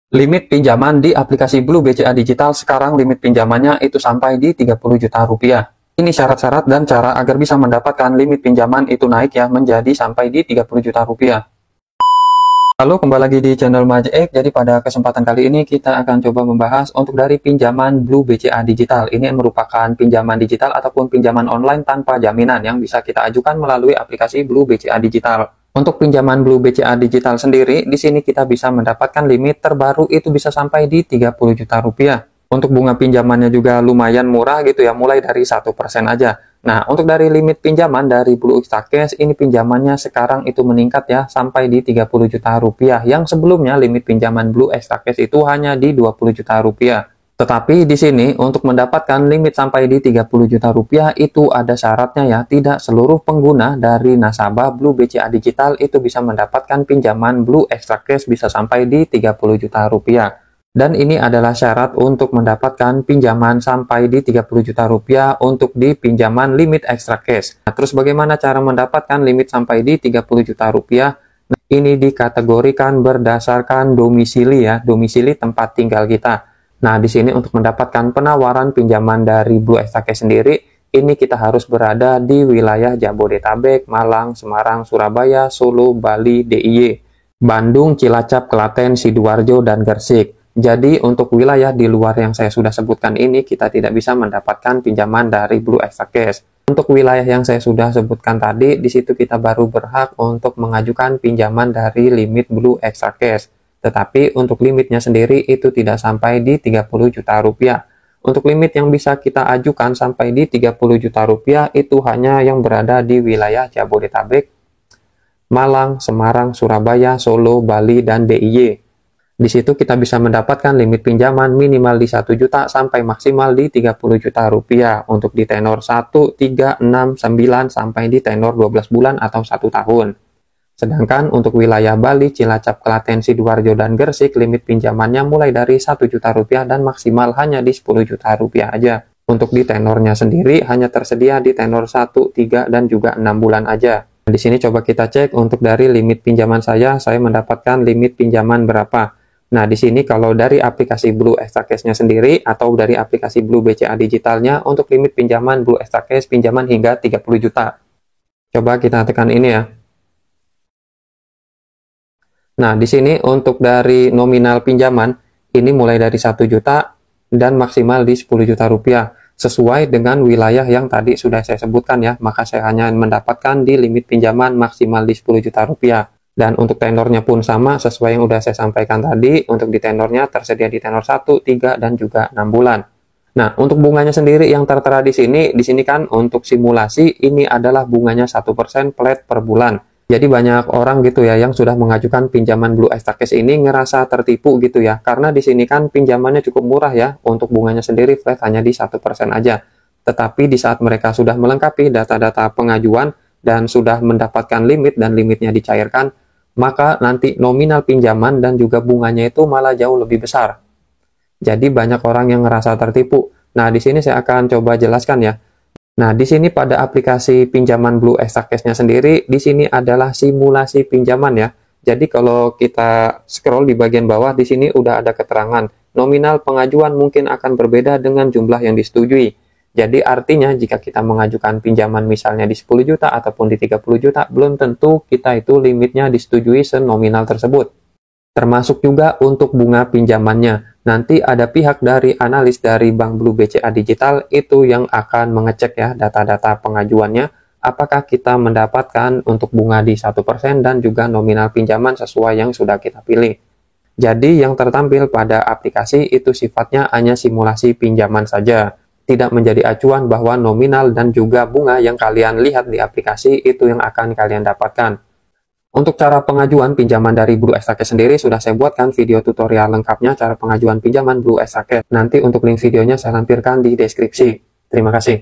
Limit pinjaman di aplikasi Blue BCA Digital sekarang limit pinjamannya itu sampai di 30 juta rupiah. Ini syarat-syarat dan cara agar bisa mendapatkan limit pinjaman itu naik ya menjadi sampai di 30 juta rupiah. Halo, kembali lagi di channel Majek. Jadi pada kesempatan kali ini kita akan coba membahas untuk dari pinjaman Blue BCA Digital. Ini merupakan pinjaman digital ataupun pinjaman online tanpa jaminan yang bisa kita ajukan melalui aplikasi Blue BCA Digital. Untuk pinjaman Blue BCA Digital sendiri, di sini kita bisa mendapatkan limit terbaru itu bisa sampai di 30 juta rupiah. Untuk bunga pinjamannya juga lumayan murah gitu ya, mulai dari 1% aja. Nah, untuk dari limit pinjaman dari Blue Extracash, ini pinjamannya sekarang itu meningkat ya, sampai di 30 juta rupiah. Yang sebelumnya limit pinjaman Blue Extracash itu hanya di 20 juta rupiah. Tetapi di sini untuk mendapatkan limit sampai di 30 juta rupiah itu ada syaratnya ya. Tidak seluruh pengguna dari nasabah Blue BCA Digital itu bisa mendapatkan pinjaman Blue Extracash bisa sampai di 30 juta rupiah. Dan ini adalah syarat untuk mendapatkan pinjaman sampai di 30 juta rupiah untuk di pinjaman limit Extracash. Nah, terus bagaimana cara mendapatkan limit sampai di 30 juta rupiah? Nah, ini dikategorikan berdasarkan domisili ya, domisili tempat tinggal kita. Nah, di sini untuk mendapatkan penawaran pinjaman dari Blue Extracash sendiri, ini kita harus berada di wilayah Jabodetabek, Malang, Semarang, Surabaya, Solo, Bali, DIY, Bandung, Cilacap, Klaten, Sidoarjo, dan Gresik. Jadi, untuk wilayah di luar yang saya sudah sebutkan ini, kita tidak bisa mendapatkan pinjaman dari Blue Extracash. Untuk wilayah yang saya sudah sebutkan tadi, di situ kita baru berhak untuk mengajukan pinjaman dari limit Blue Extracash. Tetapi untuk limitnya sendiri itu tidak sampai di 30 juta rupiah. Untuk limit yang bisa kita ajukan sampai di 30 juta rupiah itu hanya yang berada di wilayah Jabodetabek, Malang, Semarang, Surabaya, Solo, Bali, dan DIY. Di situ kita bisa mendapatkan limit pinjaman minimal di 1 juta sampai maksimal di 30 juta rupiah untuk di tenor 1, 3, 6, 9 sampai di tenor 12 bulan atau 1 tahun. Sedangkan untuk wilayah Bali, Cilacap, Klaten, Sidoarjo, dan Gresik, limit pinjamannya mulai dari 1 juta rupiah dan maksimal hanya di 10 juta rupiah aja. Untuk di tenornya sendiri hanya tersedia di tenor 1, 3, dan juga 6 bulan aja. Di sini coba kita cek untuk dari limit pinjaman saya mendapatkan limit pinjaman berapa. Nah, di sini kalau dari aplikasi Blue Extracash-nya sendiri atau dari aplikasi Blue BCA Digitalnya untuk limit pinjaman Blue Extracash pinjaman hingga 30 juta. Coba kita tekan ini ya. Nah, di sini untuk dari nominal pinjaman, ini mulai dari 1 juta dan maksimal di 10 juta rupiah. Sesuai dengan wilayah yang tadi sudah saya sebutkan ya, maka saya hanya mendapatkan di limit pinjaman maksimal di 10 juta rupiah. Dan untuk tenornya pun sama, sesuai yang sudah saya sampaikan tadi, untuk di tenornya tersedia di tenor 1, 3, dan juga 6 bulan. Nah, untuk bunganya sendiri yang tertera di sini kan untuk simulasi, ini adalah bunganya 1% flat per bulan. Jadi banyak orang gitu ya yang sudah mengajukan pinjaman Blue Extracash ini ngerasa tertipu gitu ya. Karena di sini kan pinjamannya cukup murah ya. Untuk bunganya sendiri flat hanya di 1% aja. Tetapi di saat mereka sudah melengkapi data-data pengajuan dan sudah mendapatkan limit dan limitnya dicairkan, maka nanti nominal pinjaman dan juga bunganya itu malah jauh lebih besar. Jadi banyak orang yang ngerasa tertipu. Nah, di sini saya akan coba jelaskan ya. Nah, di sini pada aplikasi pinjaman Blue Extracash-nya sendiri, di sini adalah simulasi pinjaman ya. Jadi kalau kita scroll di bagian bawah, di sini udah ada keterangan. Nominal pengajuan mungkin akan berbeda dengan jumlah yang disetujui. Jadi artinya jika kita mengajukan pinjaman misalnya di 10 juta ataupun di 30 juta, belum tentu kita itu limitnya disetujui senominal tersebut. Termasuk juga untuk bunga pinjamannya. Nanti ada pihak dari analis dari Bank Blue BCA Digital itu yang akan mengecek ya data-data pengajuannya, apakah kita mendapatkan untuk bunga di 1% dan juga nominal pinjaman sesuai yang sudah kita pilih. Jadi yang tertampil pada aplikasi itu sifatnya hanya simulasi pinjaman saja, tidak menjadi acuan bahwa nominal dan juga bunga yang kalian lihat di aplikasi itu yang akan kalian dapatkan. Untuk cara pengajuan pinjaman dari Blue Extracash sendiri sudah saya buatkan video tutorial lengkapnya cara pengajuan pinjaman Blue Extracash. Nanti untuk link videonya saya lampirkan di deskripsi. Terima kasih.